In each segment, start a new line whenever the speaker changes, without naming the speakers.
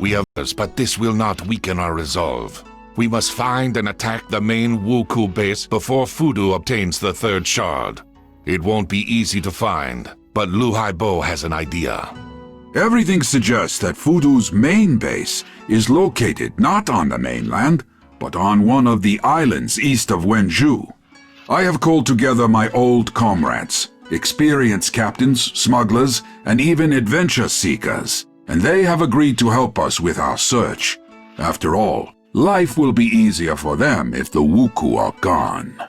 We have this, but this will not weaken our resolve. We must find and attack the main Wuku base before Fudu obtains the third shard. It won't be easy to find, but Lu Haibo has an idea.
Everything suggests that Fudu's main base is located not on the mainland, but on one of the islands east of Wenju. I have called together my old comrades, experienced captains, smugglers, and even adventure seekers, and they have agreed to help us with our search. After all, life will be easier for them if the Wuku are gone.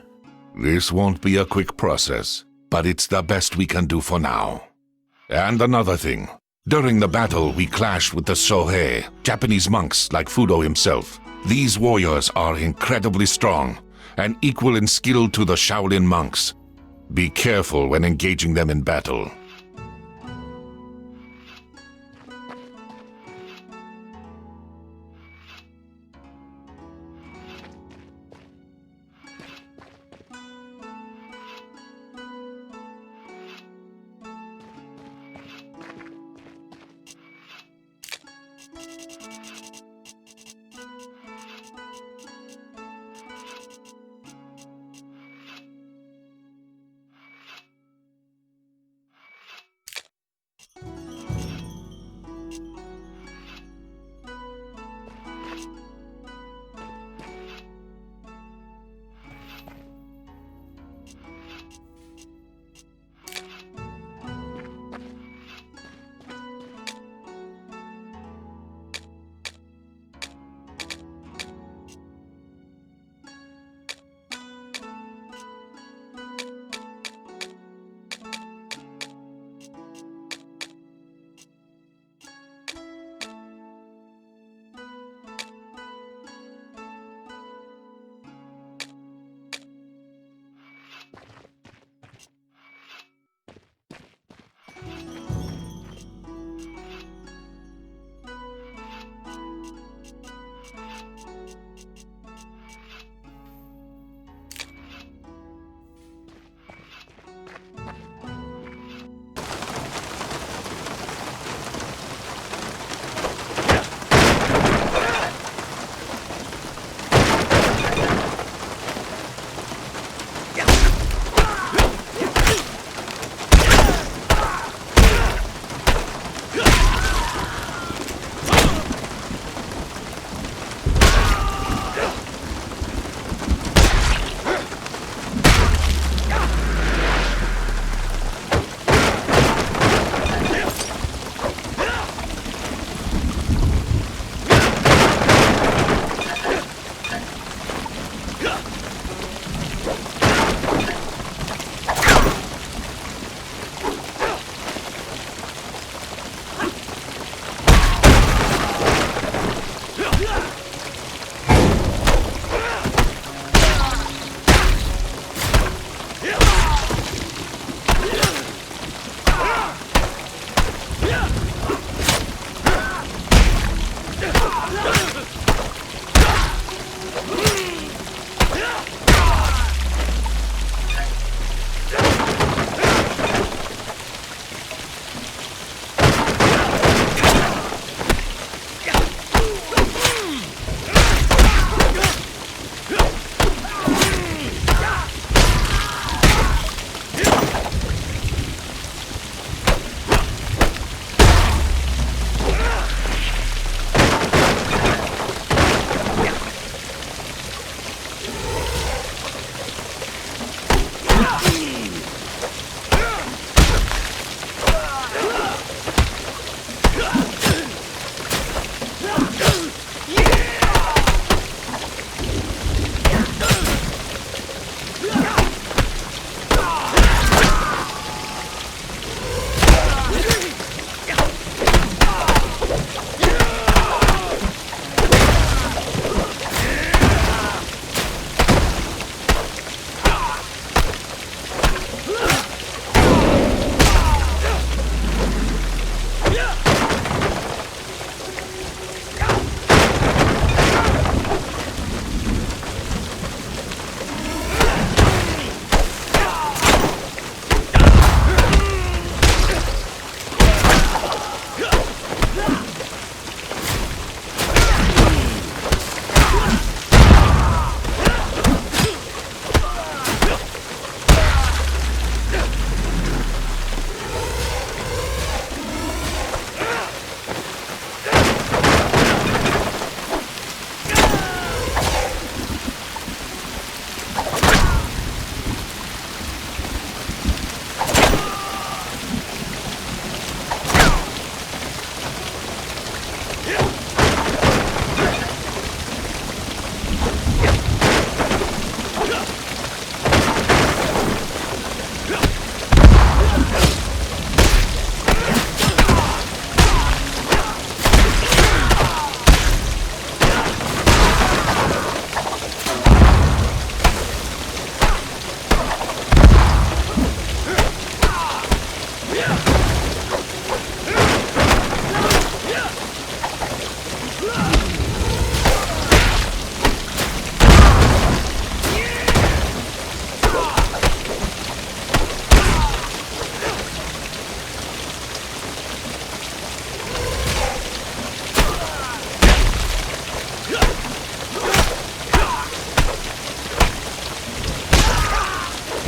This won't be a quick process, but it's the best we can do for now. And another thing. During the battle, we clashed with the Sohei, Japanese monks like Fudo himself. These warriors are incredibly strong and equal in skill to the Shaolin monks. Be careful when engaging them in battle.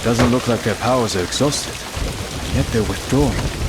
Doesn't look like their powers are exhausted, and yet they're withdrawing.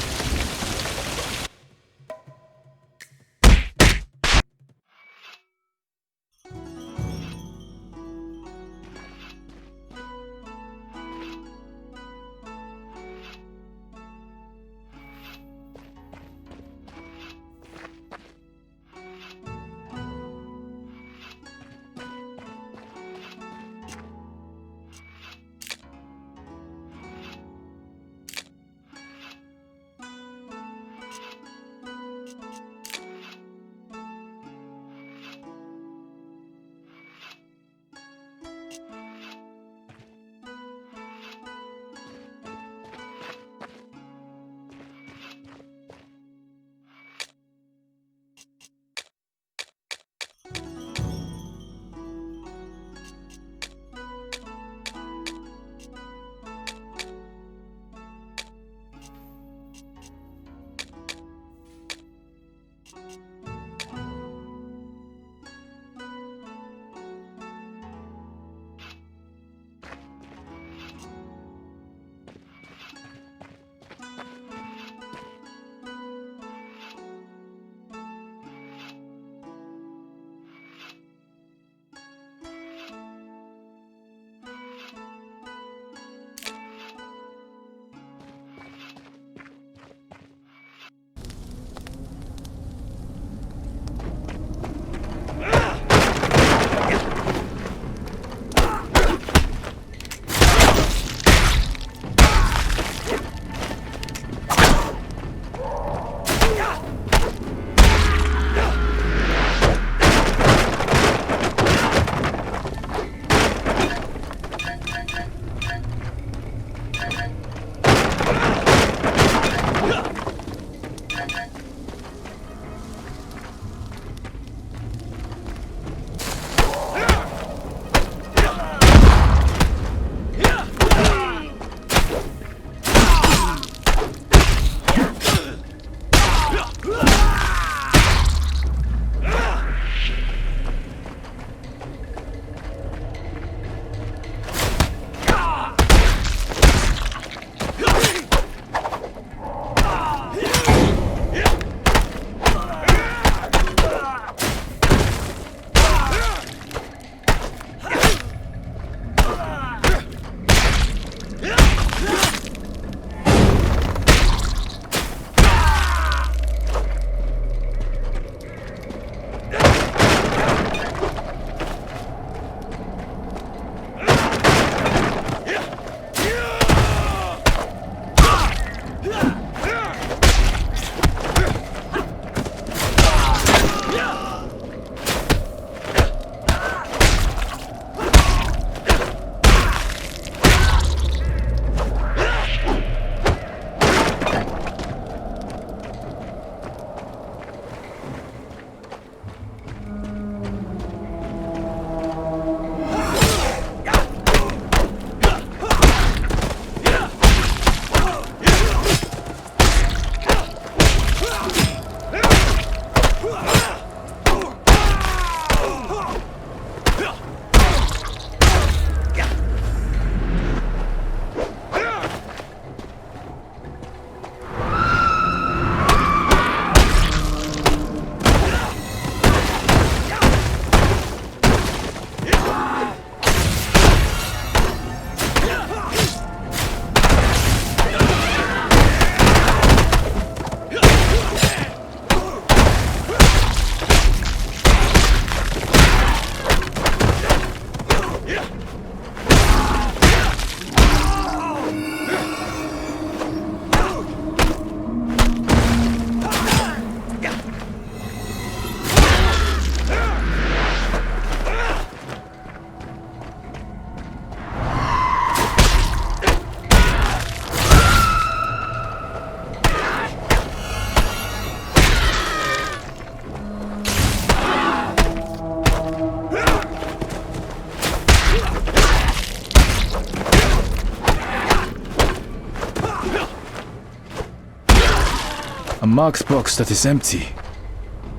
A Mark's box that is empty.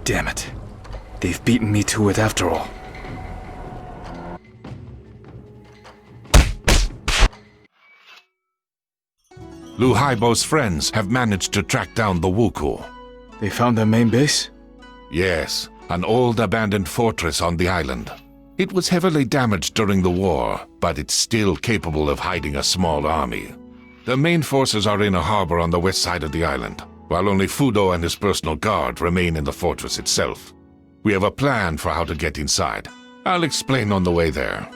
Damn it. They've beaten me to it after all.
Lu Haibo's friends have managed to track down the Wuku.
They found their main base?
Yes, an old abandoned fortress on the island. It was heavily damaged during the war, but it's still capable of hiding a small army. The main forces are in a harbor on the west side of the island, while only Fudo and his personal guard remain in the fortress itself. We have a plan for how to get inside. I'll explain on the way there.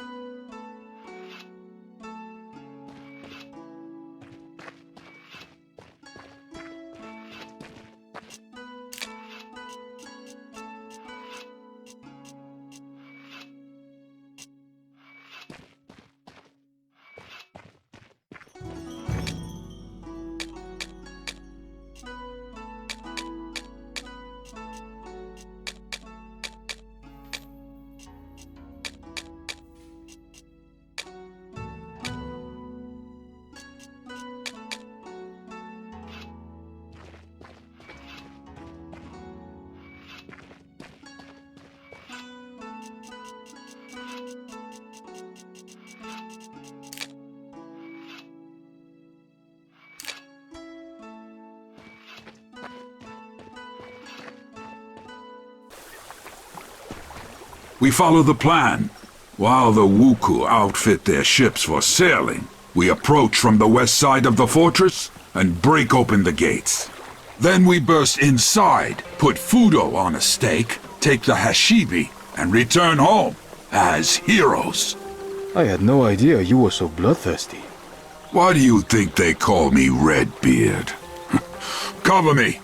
We follow the plan. While the Wuku outfit their ships for sailing, we approach from the west side of the fortress and break open the gates. Then we burst inside, put Fudo on a stake, take the Hashibi, and return home as heroes.
I had no idea you were so bloodthirsty.
Why do you think they call me Redbeard? Cover me!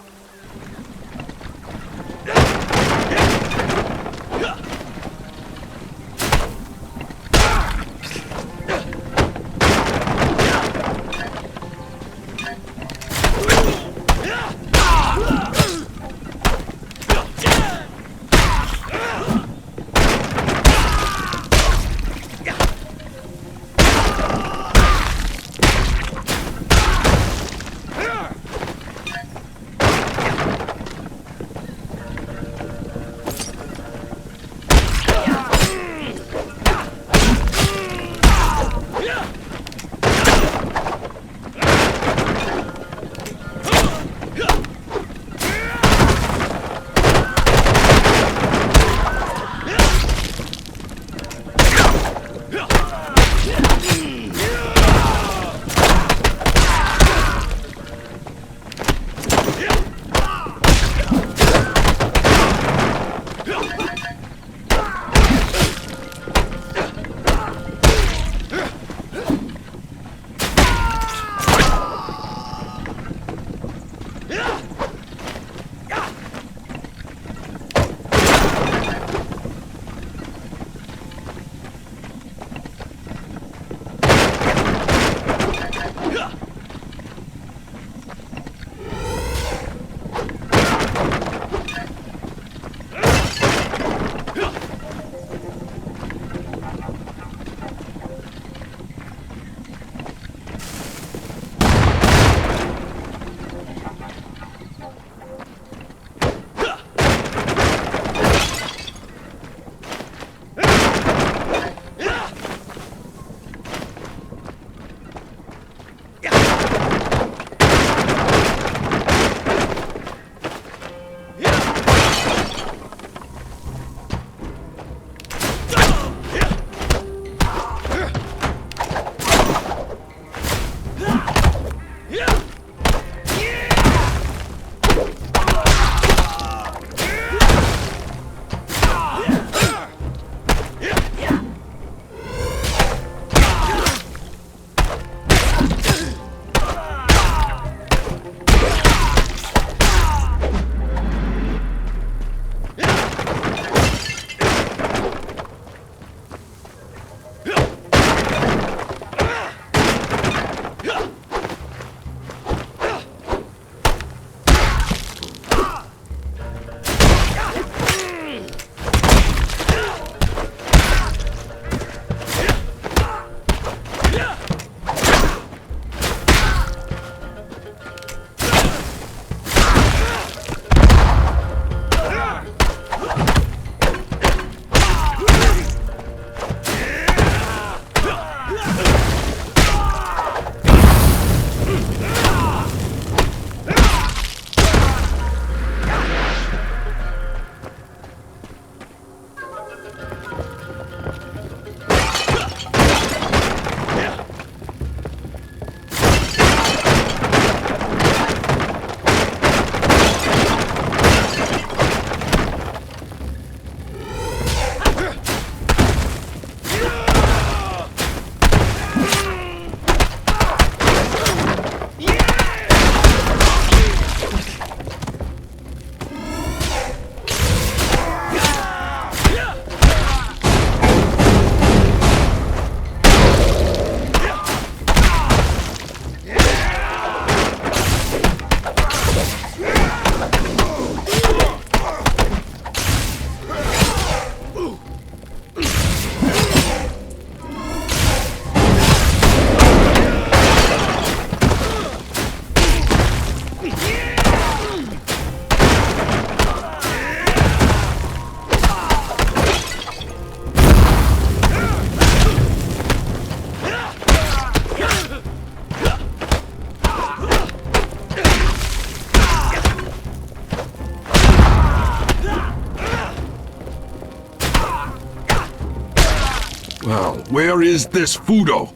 where is this Fudo?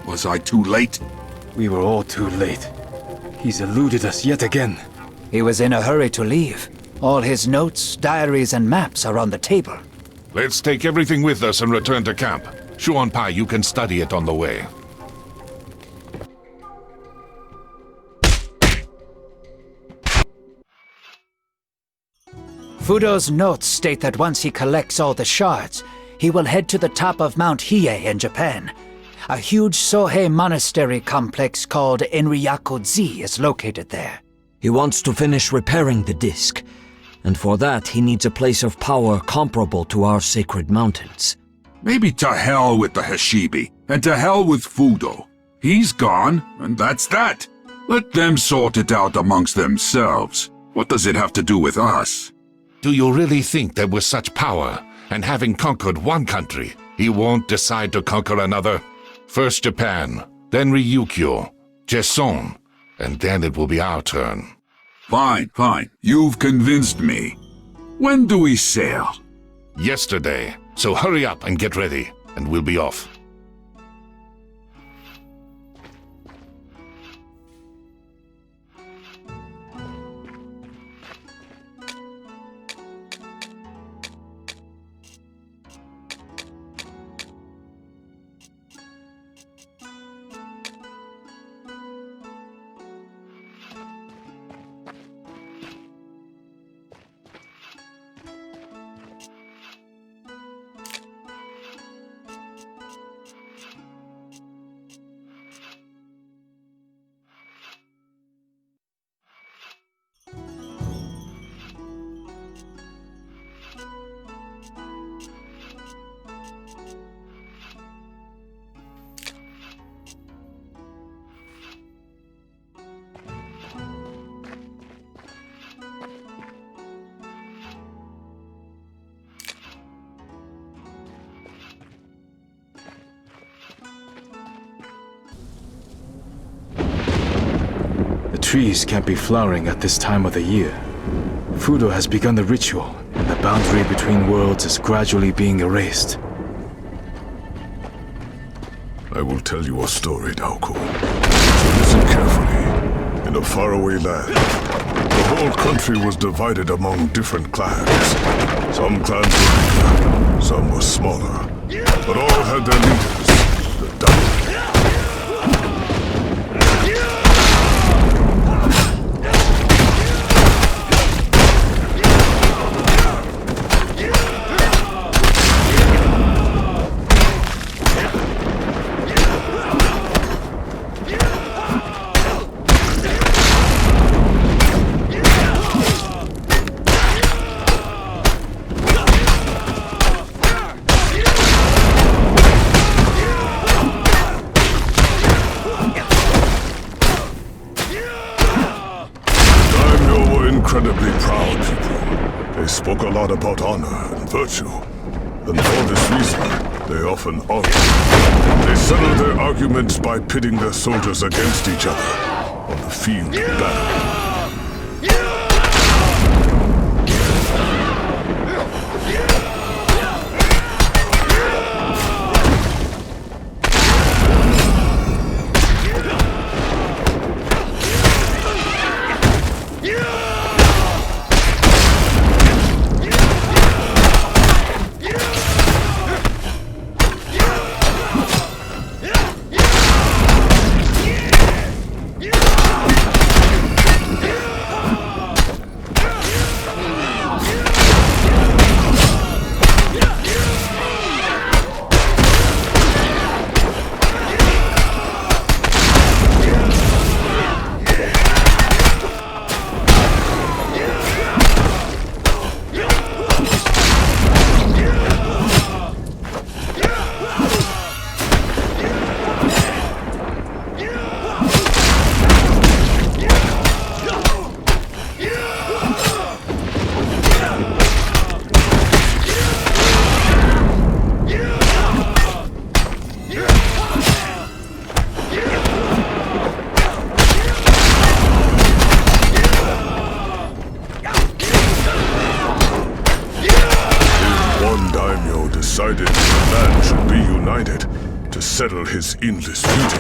Was I too late?
We were all too late. He's eluded us yet again.
He was in a hurry to leave. All his notes, diaries, and maps are on the table.
Let's take everything with us and return to camp. Shuan Pai, you can study it on the way.
Fudo's notes state that once he collects all the shards, he will head to the top of Mount Hiei in Japan. A huge Sohei monastery complex called Enryaku-ji is located there.
He wants to finish repairing the disc, and for that he needs a place of power comparable to our sacred mountains.
Maybe to hell with the Hashibi, and to hell with Fudo. He's gone, and that's that. Let them sort it out amongst themselves. What does it have to do with us?
Do you really think that with such power, and having conquered one country, he won't decide to conquer another? First Japan, then Ryukyu, Jeson, and then it will be our turn.
Fine, fine. You've convinced me. When do we sail?
Yesterday, so hurry up and get ready, and we'll be off.
The trees can't be flowering at this time of the year. Fudo has begun the ritual, and the boundary between worlds is gradually being erased.
I will tell you a story, Naoko. So listen carefully. In a faraway land, the whole country was divided among different clans. Some clans were bigger, some were smaller, but all had their leaders, the Daimyo. Incredibly proud people. They spoke a lot about honor and virtue. And for this reason, they often argued. They settled their arguments by pitting their soldiers against each other on the field of battle. Decided the land should be united. united to settle his endless feuding.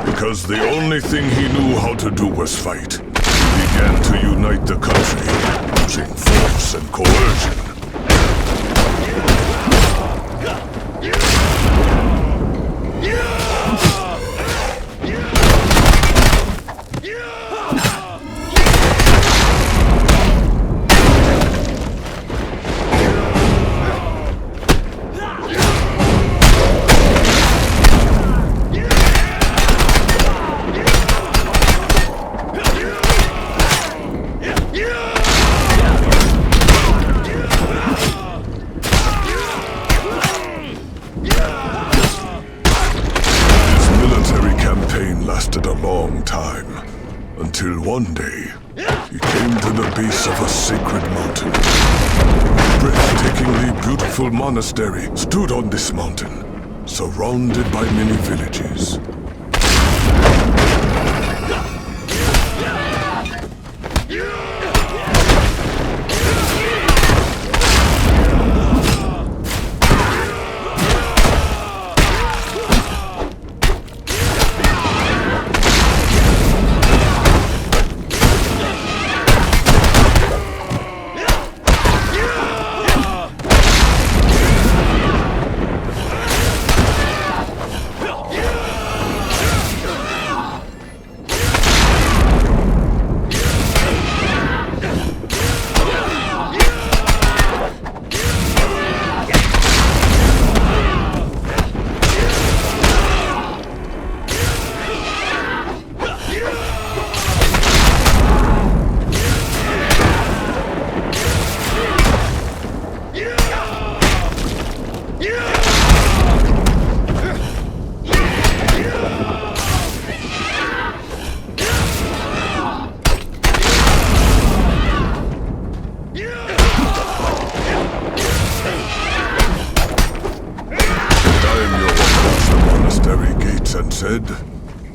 Because the only thing he knew how to do was fight, he began to unite the country using force and coercion. Lasted a long time, until one day, he came to the base of a sacred mountain. A breathtakingly beautiful monastery stood on this mountain, surrounded by many villages. Said,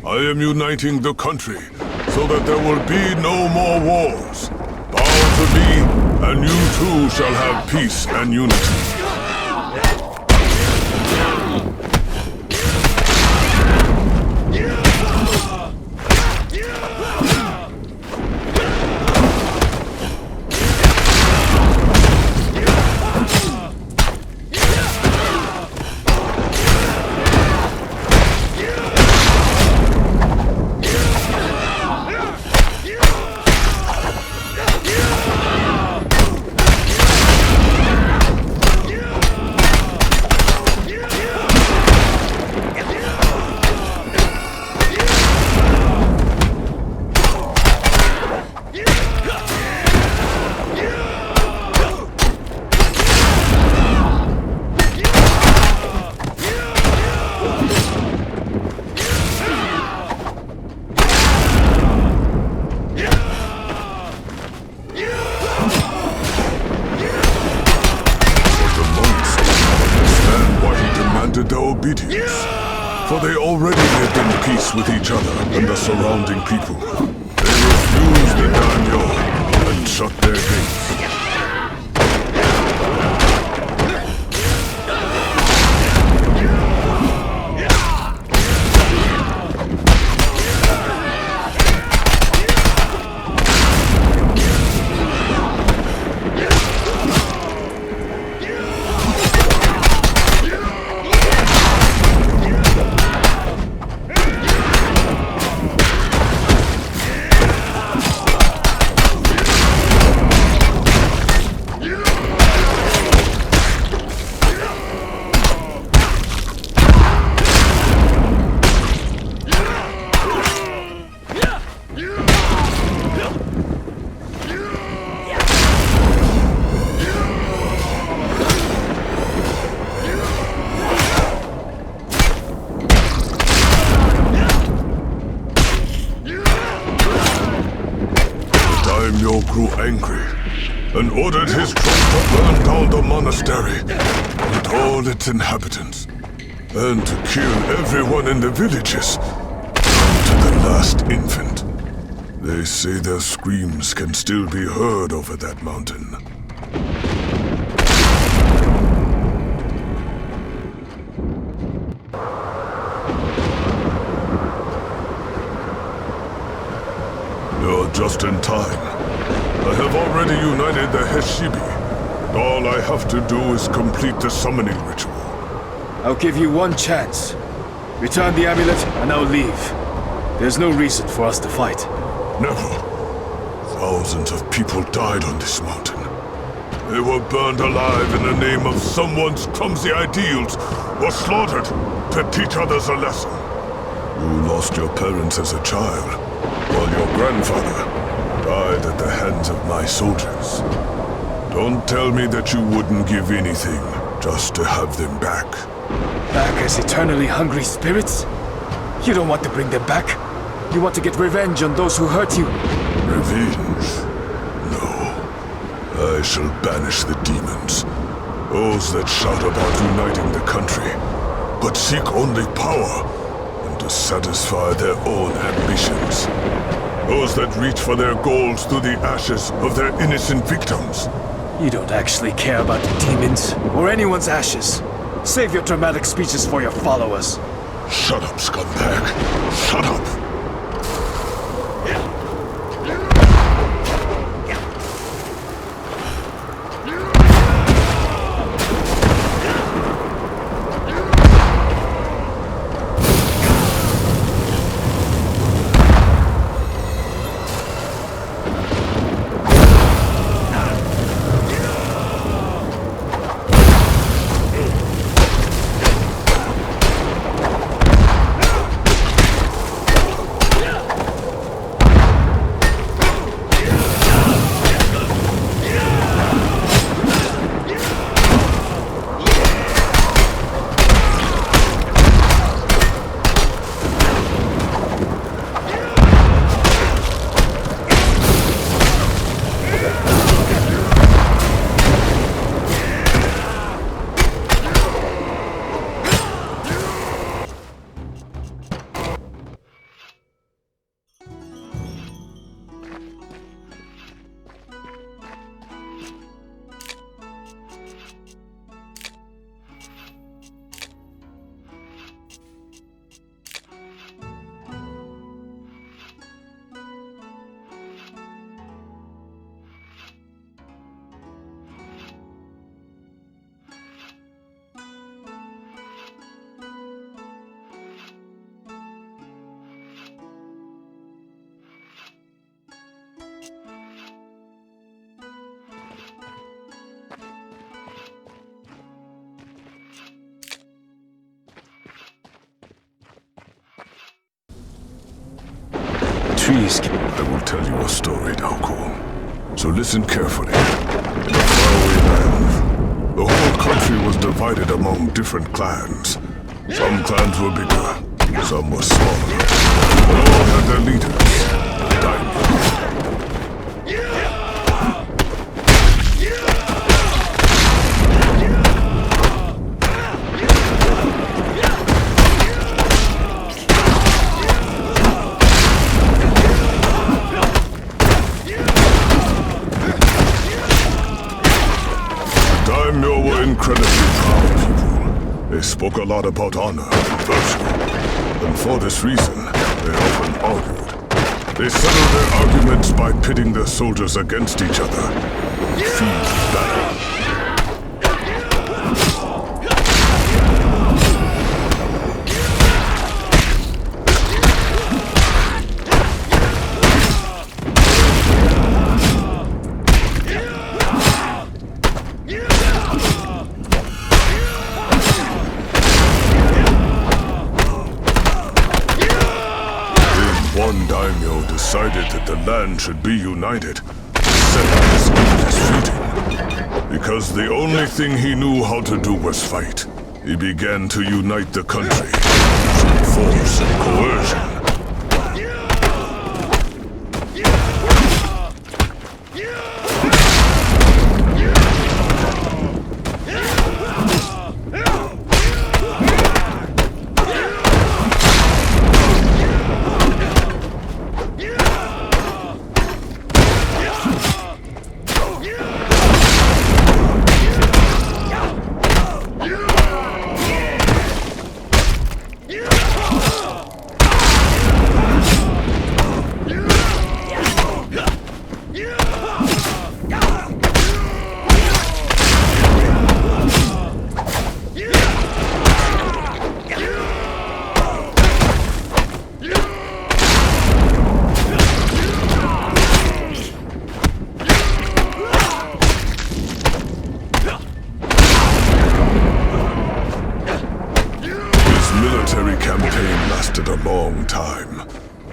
I am uniting the country so that there will be no more wars. Bow to me, and you too shall have peace and unity. Obedience, for they already lived in peace with each other and the surrounding people. They refused the daimyo and shut their gates. Daimyo grew angry and ordered his troops to burn down the monastery and all its inhabitants, and to kill everyone in the villages, down to the last infant. They say their screams can still be heard over that mountain. You're just in time. I have already united the Heshibi. All I have to do is complete the summoning ritual.
I'll give you one chance. Return the amulet, and I'll leave. There's no reason for us to fight.
Never. Thousands of people died on this mountain. They were burned alive in the name of someone's clumsy ideals, or slaughtered to teach others a lesson. You lost your parents as a child, while your grandfather died at the hands of my soldiers. Don't tell me that you wouldn't give anything just to have them back.
Back as eternally hungry spirits? You don't want to bring them back. You want to get revenge on those who hurt you.
Revenge? No. I shall banish the demons. Those that shout about uniting the country, but seek only power and to satisfy their own ambitions. Those that reach for their goals through the ashes of their innocent victims.
You don't actually care about the demons, or anyone's ashes. Save your dramatic speeches for your followers.
Shut up, scumbag. Shut up.
Trees.
I will tell you a story, Daoko. So listen carefully. In a faraway land, the whole country was divided among different clans. Some clans were bigger, some were smaller. But all had their leaders, daimyo. Daimyo were incredibly proud people. They spoke a lot about honor and virtue. And for this reason, they often argued. They settled their arguments by pitting their soldiers against each other. Field battle. One daimyo decided that the land should be united, set out his endless feuding. Because the only thing he knew how to do was fight, he began to unite the country through force and coercion.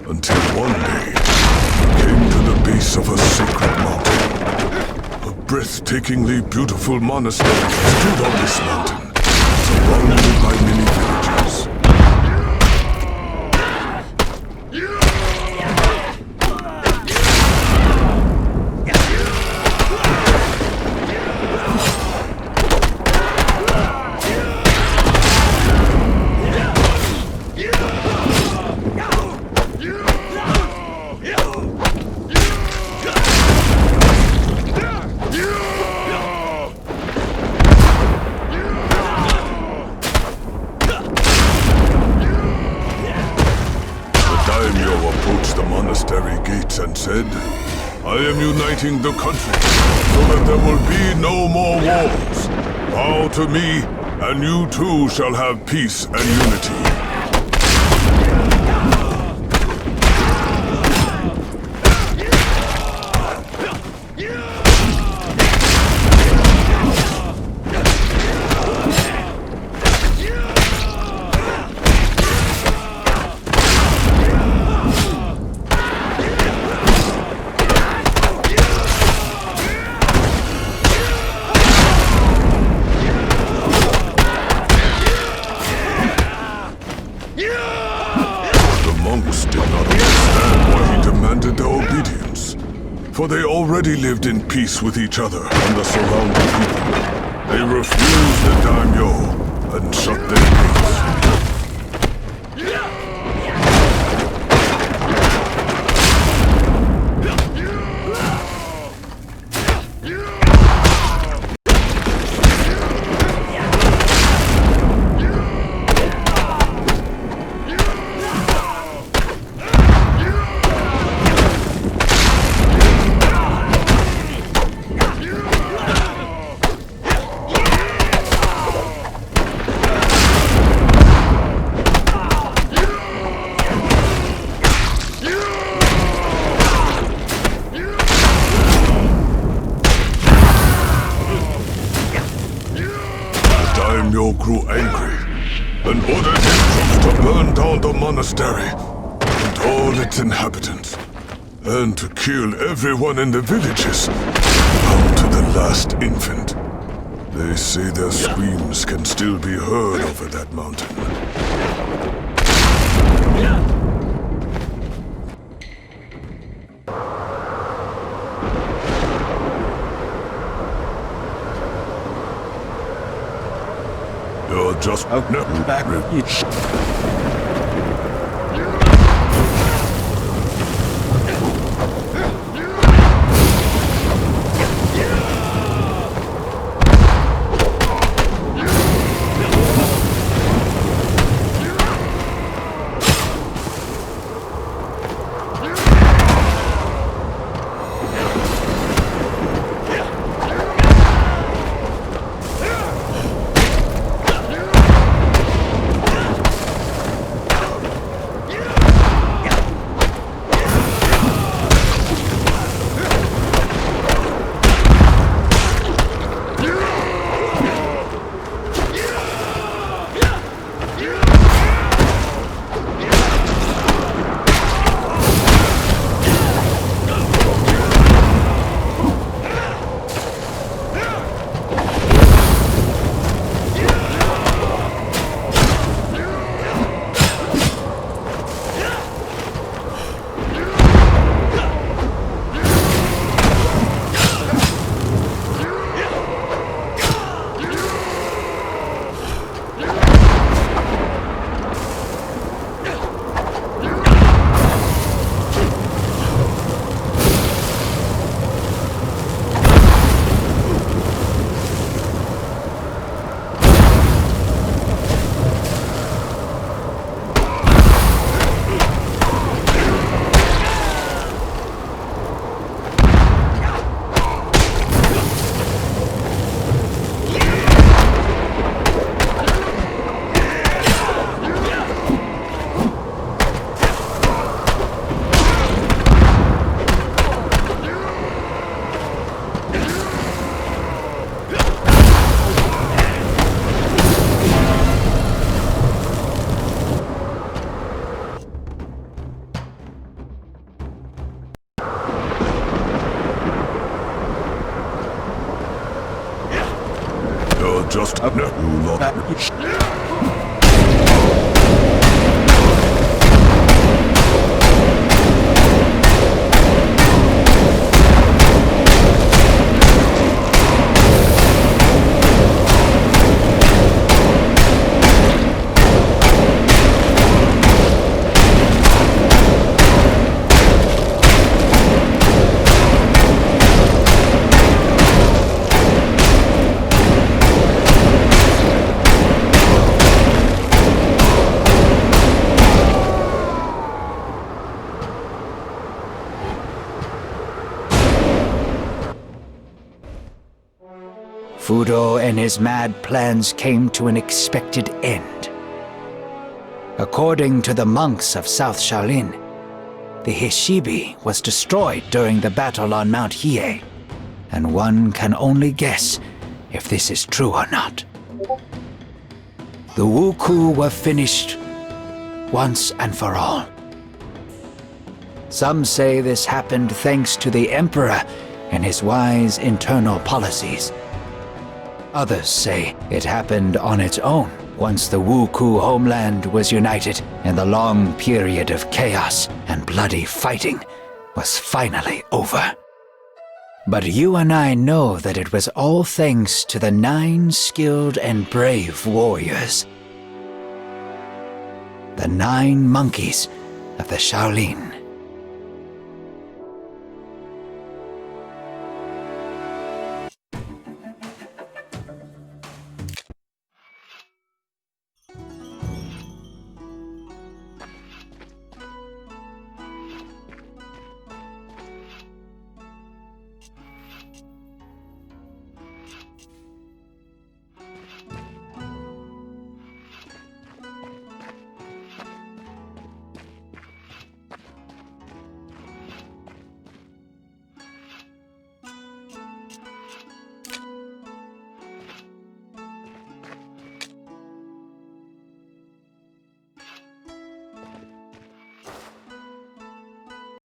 until one day he came to the base of a sacred mountain. A breathtakingly beautiful monastery stood on this mountain, surrounded by many villages. Approached the monastery gates and said, "I am uniting the country so that there will be no more wars. Bow to me, and you too shall have peace and unity." For they already lived in peace with each other and the surrounding people. They refused the daimyo and shut their gates. Daimyo grew angry and ordered his troops to burn down the monastery and all its inhabitants, and to kill everyone in the villages, down to the last infant. They say their screams can still be heard over that mountain. You're just back. just no.
Fudo and his mad plans came to an expected end. According to the monks of South Shaolin, the Hishibi was destroyed during the battle on Mount Hiei, and one can only guess if this is true or not. The Wuku were finished once and for all. Some say this happened thanks to the Emperor and his wise internal policies. Others say it happened on its own once the Wuku homeland was united and the long period of chaos and bloody fighting was finally over. But you and I know that it was all thanks to the 9 skilled and brave warriors. The 9 monkeys of the Shaolin.